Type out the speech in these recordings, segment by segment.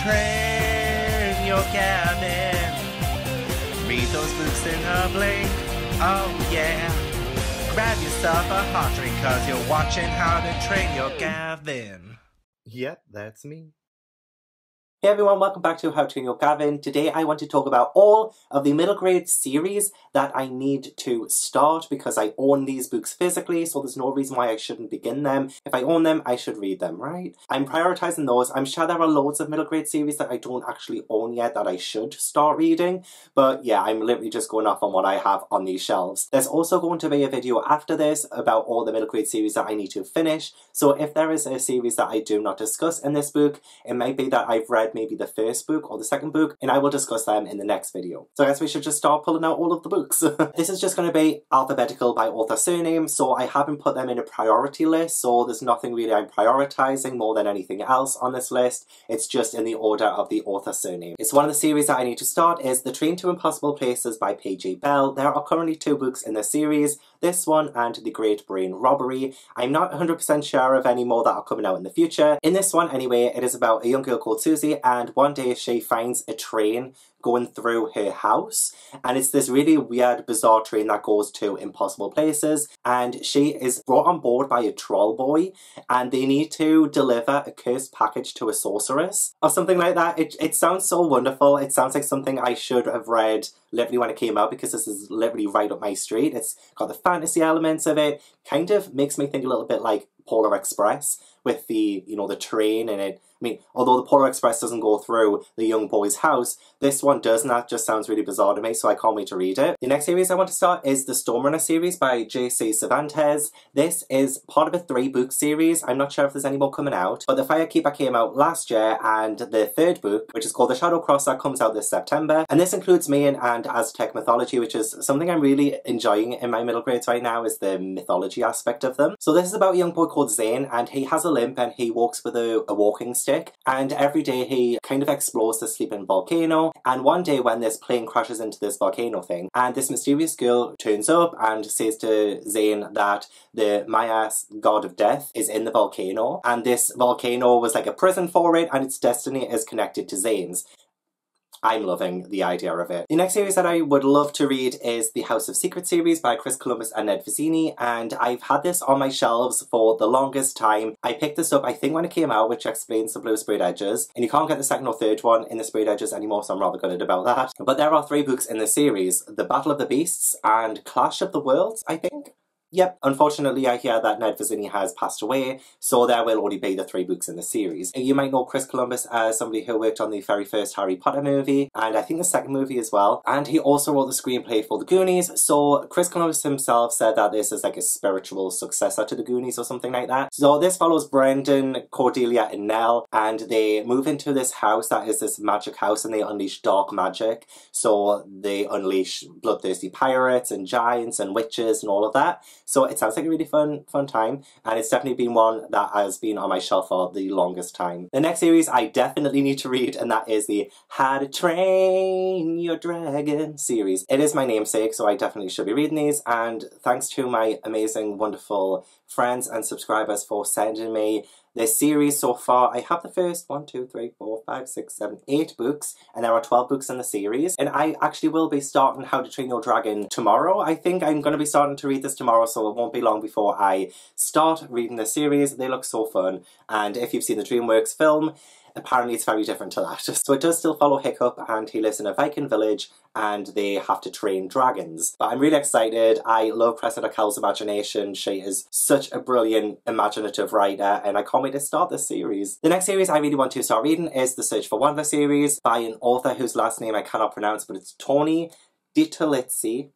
train your Gavin. Read those books in a blink, oh yeah. Grab yourself a hot drink cause you're watching How to Train Your Gavin. Yep, that's me. Hey everyone, welcome back to How to Train Your Gavin. Today I want to talk about all of the middle grade series that I need to start because I own these books physically, so there's no reason why I shouldn't begin them. If I own them, I should read them, right? I'm prioritizing those. I'm sure there are loads of middle grade series that I don't actually own yet that I should start reading, but yeah, I'm literally just going off on what I have on these shelves. There's also going to be a video after this about all the middle grade series that I need to finish, so if there is a series that I do not discuss in this book, it might be that I've read maybe the first book or the second book, and I will discuss them in the next video. So I guess we should just start pulling out all of the books. This is just going to be alphabetical by author surname, so I haven't put them in a priority list, so there's nothing really I'm prioritizing more than anything else on this list. It's just in the order of the author surname. It's one of the series that I need to start is The Train to Impossible Places by P.J. Bell. There are currently 2 books in the series, this one and The Great Brain Robbery. I'm not 100% sure of any more that are coming out in the future. In this one anyway, it is about a young girl called Susie, and one day she finds a train going through her house, and it's this really weird, bizarre train that goes to impossible places, and she is brought on board by a troll boy, and they need to deliver a cursed package to a sorceress, or something like that. It sounds so wonderful. It sounds like something I should have read literally when it came out, because this is literally right up my street. It's got the fantasy elements of it, kind of makes me think a little bit like Polar Express, with the, you know, the train in it. I mean, although the Polar Express doesn't go through the young boy's house, this one does, and that just sounds really bizarre to me, so I can't wait to read it. The next series I want to start is the Stormrunner series by J.C. Cervantes. This is part of a 3-book series. I'm not sure if there's any more coming out, but The Firekeeper came out last year, and the 3rd book, which is called The Shadow Crosser, comes out this September. And this includes Mayan and Aztec mythology, which is something I'm really enjoying in my middle grades right now, is the mythology aspect of them. So this is about a young boy called Zane, and he has a limp and he walks with a walking stick, and every day he kind of explores the sleeping volcano, and one day when this plane crashes into this volcano thing, and this mysterious girl turns up and says to Zane that the Maya god of death is in the volcano, and this volcano was like a prison for it, and its destiny is connected to Zane's. I'm loving the idea of it. The next series that I would love to read is the House of Secrets series by Chris Columbus and Ned Vizzini, and I've had this on my shelves for the longest time. I picked this up, I think, when it came out, which explains the blue sprayed edges, and you can't get the 2nd or 3rd one in the sprayed edges anymore, so I'm rather gutted about that. But there are 3 books in the series, The Battle of the Beasts and Clash of the Worlds, I think. Yep, unfortunately I hear that Ned Vizzini has passed away, so there will only be the 3 books in the series. You might know Chris Columbus as somebody who worked on the very first Harry Potter movie, and I think the 2nd movie as well, and he also wrote the screenplay for The Goonies, so Chris Columbus himself said that this is like a spiritual successor to The Goonies or something like that. So this follows Brendan, Cordelia and Nell, and they move into this house that is this magic house, and they unleash dark magic. So they unleash bloodthirsty pirates and giants and witches and all of that. So it sounds like a really fun time, and it's definitely been one that has been on my shelf for the longest time. The next series I definitely need to read, and that is the How to Train Your Dragon series. It is my namesake, so I definitely should be reading these, and thanks to my amazing, wonderful friends and subscribers for sending me this series so far. I have the first 1, 2, 3, 4, 5, 6, 7, 8 books, and there are 12 books in the series, and I actually will be starting How to Train Your Dragon tomorrow. I think I'm going to be starting to read this tomorrow, so it won't be long before I start reading the series. They look so fun, and if you've seen the DreamWorks film, apparently it's very different to that. So it does still follow Hiccup, and he lives in a Viking village, and they have to train dragons. But I'm really excited. I love Cressida Cowell's imagination. She is such a brilliant, imaginative writer, and I can't wait to start this series. The next series I really want to start reading is the Search for Wonder series by an author whose last name I cannot pronounce, but it's Tony DiTerlizzi.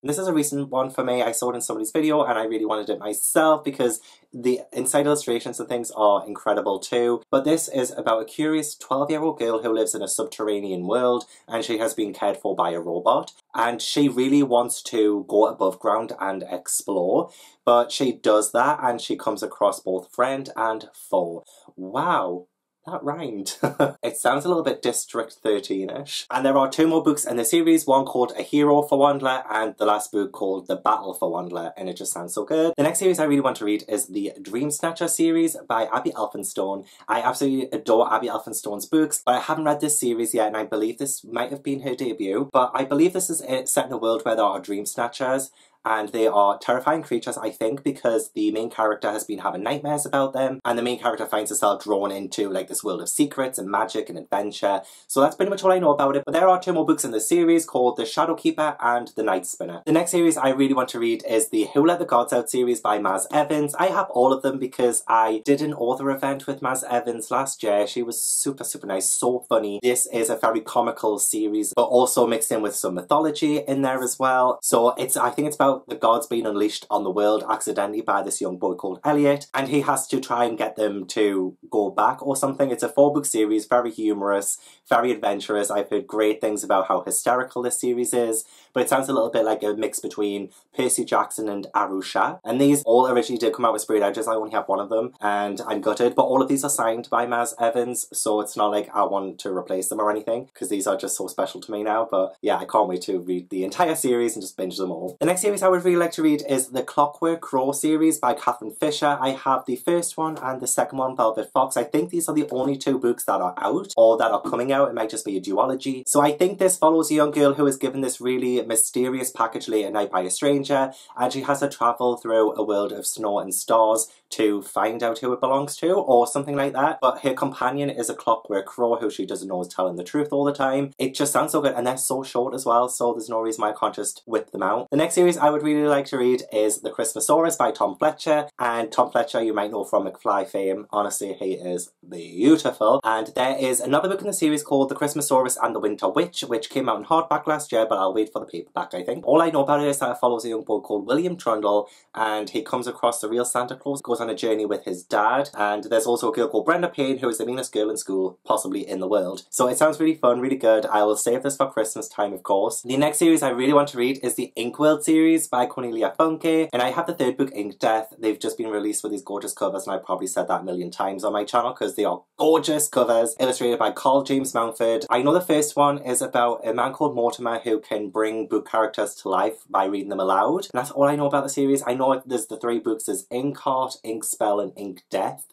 This is a recent one for me. I saw it in somebody's video and I really wanted it myself because the inside illustrations and things are incredible too. But this is about a curious 12-year-old girl who lives in a subterranean world, and she has been cared for by a robot. And she really wants to go above ground and explore. But she does that and she comes across both friend and foe. Wow. That rhymed. It sounds a little bit District 13-ish. And there are 2 more books in the series, one called A Hero for Wandler and the last book called The Battle for Wandler, and it just sounds so good. The next series I really want to read is the Dream Snatcher series by Abby Elphinstone. I absolutely adore Abby Elphinstone's books, but I haven't read this series yet, and I believe this might have been her debut. But I believe this is set in a world where there are Dream Snatchers, and they are terrifying creatures, I think, because the main character has been having nightmares about them, and the main character finds herself drawn into like this world of secrets and magic and adventure. So that's pretty much all I know about it. But there are 2 more books in the series called The Shadow Keeper and The Night Spinner. The next series I really want to read is the Who Let the Gods Out series by Maz Evans. I have all of them because I did an author event with Maz Evans last year. She was super, super nice, so funny. This is a very comical series, but also mixed in with some mythology in there as well. So I think it's about the gods being unleashed on the world accidentally by this young boy called Elliot, and he has to try and get them to go back or something. It's a 4-book series, very humorous, very adventurous. I've heard great things about how hysterical this series is, but it sounds a little bit like a mix between Percy Jackson and Arusha. And these all originally did come out with sprayed edges. I only have one of them, and I'm gutted, but all of these are signed by Maz Evans, so it's not like I want to replace them or anything, because these are just so special to me now. But yeah, I can't wait to read the entire series and just binge them all. The next series I would really like to read is the Clockwork Roy series by Catherine Fisher. I have the first one and the second one, Velvet Fox. I think these are the only 2 books that are out or that are coming out. It might just be a duology. So I think this follows a young girl who is given this really mysterious package late at night by a stranger, and she has to travel through a world of snow and stars to find out who it belongs to, or something like that. But her companion is a Clockwork Roy who she doesn't know is telling the truth all the time. It just sounds so good, and they're so short as well, so there's no reason why I can't just whip them out. The next series I would really like to read is The Christmasaurus by Tom Fletcher, and Tom Fletcher you might know from McFly fame. Honestly, he is beautiful. And there is another book in the series called The Christmasaurus and the Winter Witch, which came out in hardback last year, but I'll wait for the paperback, I think. All I know about it is that it follows a young boy called William Trundle, and he comes across the real Santa Claus, goes on a journey with his dad, and there's also a girl called Brenda Payne who is the meanest girl in school, possibly in the world. So it sounds really fun, really good. I will save this for Christmas time, of course. The next series I really want to read is the Inkworld series by Cornelia Funke, and I have the 3rd book, Ink Death. They've just been released with these gorgeous covers, and I probably said that a million times on my channel because they are gorgeous covers, illustrated by Carl James Mountford. I know the first one is about a man called Mortimer who can bring book characters to life by reading them aloud, and that's all I know about the series. I know there's the 3 books, there's Ink Heart, Ink Spell, and Ink Death,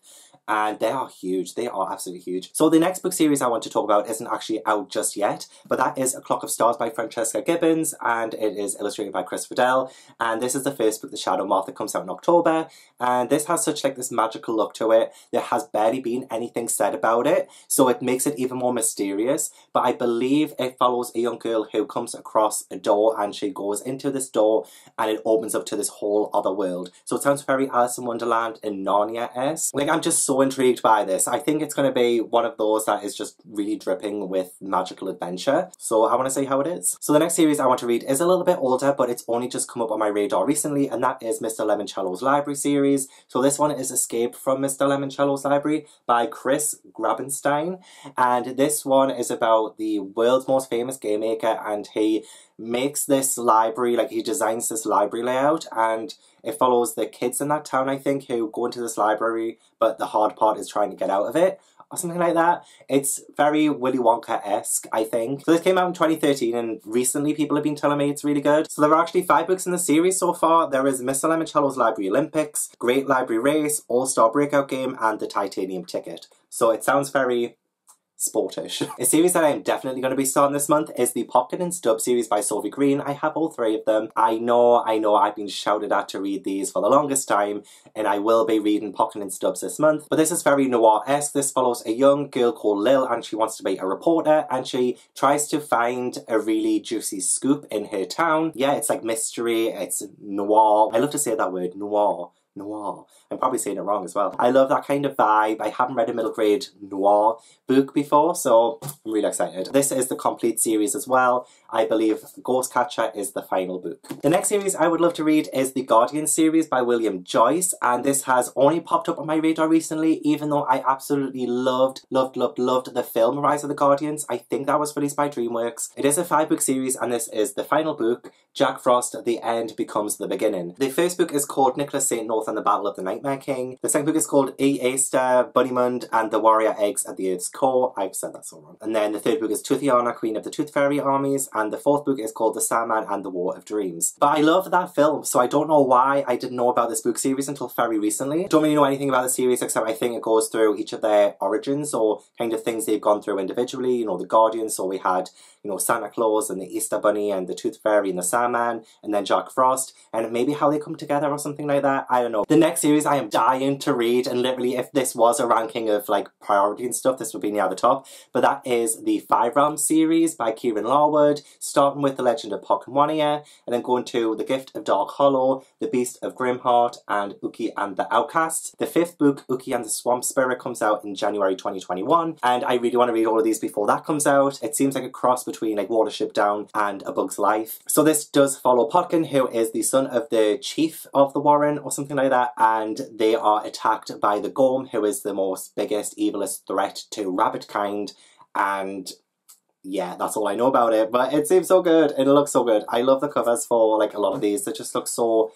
and they are huge. They are absolutely huge. So the next book series I want to talk about isn't actually out just yet, but that is A Clock of Stars by Francesca Gibbons, and it is illustrated by Chris Riddell, and this is the first book, The Shadow Moth, that comes out in October, and this has such like this magical look to it. There has barely been anything said about it, so it makes it even more mysterious, but I believe it follows a young girl who comes across a door, and she goes into this door, and it opens up to this whole other world. So it sounds very Alice in Wonderland and Narnia-esque. Like, I'm just so intrigued by this. I think it's going to be one of those that is just really dripping with magical adventure. So I want to see how it is. So the next series I want to read is a little bit older, but it's only just come up on my radar recently, and that is Mr. Lemoncello's Library series. So this one is Escape from Mr. Lemoncello's Library by Chris Grabenstein. And this one is about the world's most famous game maker, and he makes this library, like he designs this library layout, and it follows the kids in that town, I think, who go into this library, but the hard part is trying to get out of it, or something like that. It's very Willy Wonka-esque, I think. So this came out in 2013, and recently people have been telling me it's really good. So there are actually 5 books in the series so far. There is Mr. Lemoncello's Library Olympics, Great Library Race, All-Star Breakout Game, and The Titanium Ticket. So it sounds very sportish. A series that I'm definitely going to be starting this month is the Popkin and Stub series by Sophie Green. I have all 3 of them. I know, I've been shouted at to read these for the longest time, and I will be reading Popkin and Stubs this month. But this is very noir-esque. This follows a young girl called Lil, and she wants to be a reporter, and she tries to find a really juicy scoop in her town. Yeah, it's like mystery, it's noir. I love to say that word, noir. Noir. I'm probably saying it wrong as well. I love that kind of vibe. I haven't read a middle grade noir book before, so I'm really excited. This is the complete series as well. I believe Ghostcatcher is the final book. The next series I would love to read is the Guardian series by William Joyce, and this has only popped up on my radar recently, even though I absolutely loved the film Rise of the Guardians. I think that was released by DreamWorks. It is a 5-book series, and this is the final book, Jack Frost, The End Becomes the Beginning. The first book is called Nicholas St. North and the Battle of the Nightmare King. The second book is called E. Aster, Bunnymund and the Warrior Eggs at the Earth's Core. I've said that so wrong. And then the third book is Tuthiana, Queen of the Tooth Fairy Armies, and the fourth book is called The Sandman and the War of Dreams. But I love that film, so I don't know why I didn't know about this book series until very recently. Don't really know anything about the series except I think it goes through each of their origins or kind of things they've gone through individually. You know, the Guardians, so we had, you know, Santa Claus and the Easter Bunny and the Tooth Fairy and the Sandman, and then Jack Frost, and maybe how they come together or something like that. I don't know. The next series I am dying to read, and literally if this was a ranking of like priority and stuff, this would be near the top, but that is the Five Realms series by Kieran Larwood, starting with The Legend of Pokemwania, and then going to The Gift of Dark Hollow, The Beast of Grimheart, and Uki and the Outcasts. The fifth book, Uki and the Swamp Spirit, comes out in January 2021, and I really want to read all of these before that comes out. It seems like a cross between like Watership Down and A Bug's Life. So this does follow Potkin, who is the son of the chief of the Warren or something like that, and they are attacked by the Gorm, who is the most biggest, evilest threat to rabbitkind, and yeah, that's all I know about it, but it seems so good and it looks so good. I love the covers for like a lot of these. They just look so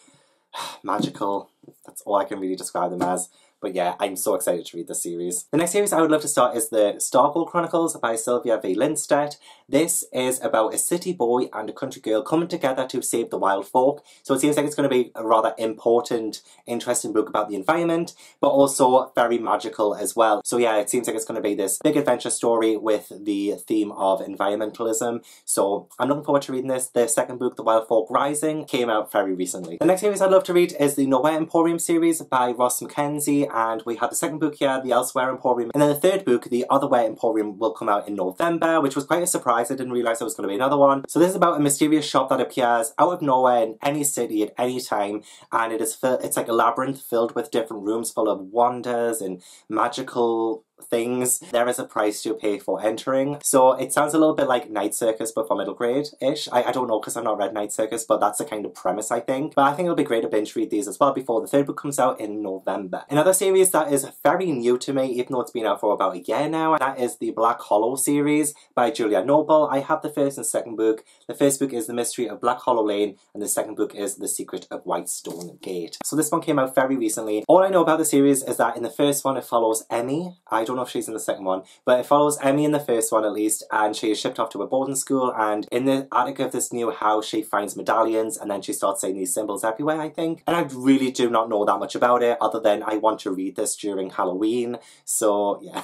magical. That's all I can really describe them as. But yeah, I'm so excited to read this series. The next series I would love to start is the Starkel Chronicles by Sylvia V. Lindstedt. This is about a city boy and a country girl coming together to save the wild folk. So it seems like it's going to be a rather important, interesting book about the environment, but also very magical as well. So yeah, it seems like it's going to be this big adventure story with the theme of environmentalism. So I'm looking forward to reading this. The second book, The Wild Folk Rising, came out very recently. The next series I'd love to read is the Nowhere Emporium series by Ross Mackenzie, and we had the second book here, The Elsewhere Emporium, and then the third book, The Otherwhere Emporium, will come out in November, which was quite a surprise. I didn't realise there was going to be another one. So this is about a mysterious shop that appears out of nowhere in any city at any time, and it's like a labyrinth filled with different rooms full of wonders and magical things. There is a price to pay for entering. So it sounds a little bit like Night Circus but for middle grade-ish. I don't know because I've not read Night Circus, but that's the kind of premise I think. But I think it'll be great to binge read these as well before the third book comes out in November. Another series that is very new to me, even though it's been out for about a year now, and that is the Black Hollow series by Julia Noble. I have the first and second book. The first book is The Mystery of Black Hollow Lane, and the second book is The Secret of Whitestone Gate. So this one came out very recently. All I know about the series is that in the first one it follows Emmy. I don't know if she's in the second one, but it follows Emmy in the first one at least, and she is shipped off to a boarding school, and in the attic of this new house she finds medallions, and then she starts saying these symbols everywhere, I think. And I really do not know that much about it, other than I want to read this during Halloween, so yeah.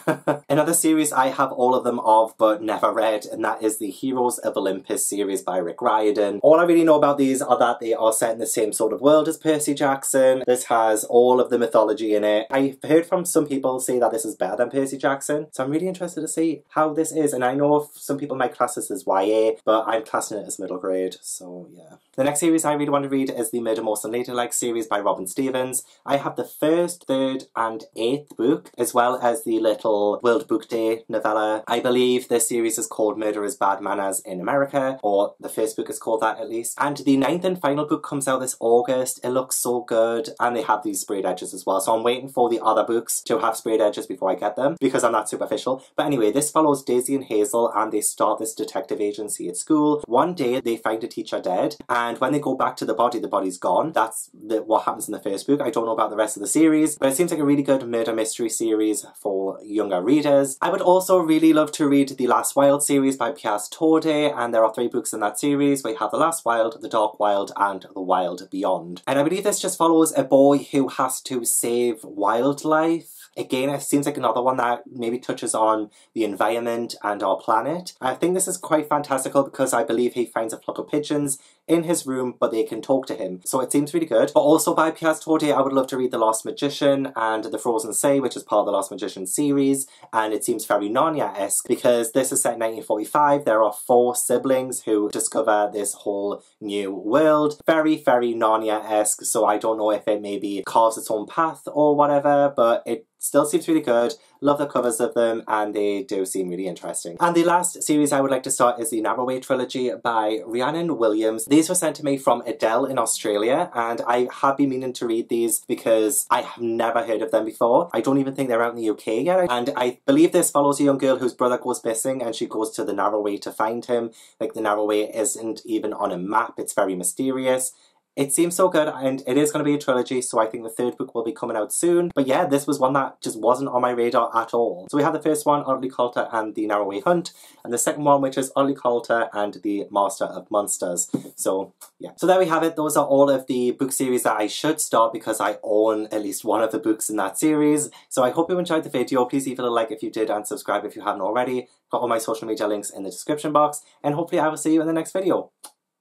Another series I have all of them of, but never read, and that is the Heroes of Olympus series by Rick Riordan. All I really know about these are that they are set in the same sort of world as Percy Jackson. This has all of the mythology in it. I've heard from some people say that this is better than Percy Jackson, so I'm really interested to see how this is, and I know some people might class this as YA, but I'm classing it as middle grade, so yeah. The next series I really want to read is the Murder, Most and Ladylike series by Robin Stevens. I have the first, third and eighth book, as well as the little World Book Day novella. I believe this series is called Murderous Bad Manners in America, or the first book is called that at least. And the ninth and final book comes out this August. It looks so good, and they have these sprayed edges as well, so I'm waiting for the other books to have sprayed edges before I get them, because I'm not superficial. But anyway, this follows Daisy and Hazel, and they start this detective agency at school. One day they find a teacher dead, and when they go back to the body's gone. That's what happens in the first book. I don't know about the rest of the series, but it seems like a really good murder mystery series for younger readers. I would also really love to read the Last Wild series by Piers Torde, and there are 3 books in that series. We have The Last Wild, The Dark Wild, and The Wild Beyond. And I believe this just follows a boy who has to save wildlife. Again, it seems like another one that maybe touches on the environment and our planet. I think this is quite fantastical because I believe he finds a flock of pigeons in his room, but they can talk to him. So it seems really good. But also by Piers Torde, I would love to read The Lost Magician and The Frozen Say, which is part of the Lost Magician series. And it seems very Narnia-esque because this is set in 1945. There are 4 siblings who discover this whole new world. Very, very Narnia-esque. So I don't know if it maybe carves its own path or whatever, but it still seems really good. Love the covers of them, and they do seem really interesting. And the last series I would like to start is the Narrowway Trilogy by Rhiannon Williams. These were sent to me from Adele in Australia, and I have been meaning to read these because I have never heard of them before. I don't even think they're out in the UK yet. And I believe this follows a young girl whose brother goes missing, and she goes to the Narrowway to find him. Like, the Narrowway isn't even on a map. It's very mysterious. It seems so good, and it is going to be a trilogy, so I think the third book will be coming out soon. But yeah, this was one that just wasn't on my radar at all. So we have the first one, Oddly Culter and the Narrow Way Hunt, and the second one, which is Oddly Culter and the Master of Monsters. So yeah. So there we have it. Those are all of the book series that I should start because I own at least one of the books in that series. So I hope you enjoyed the video. Please leave it a like if you did and subscribe if you haven't already. Got all my social media links in the description box, and hopefully I will see you in the next video.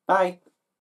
Bye!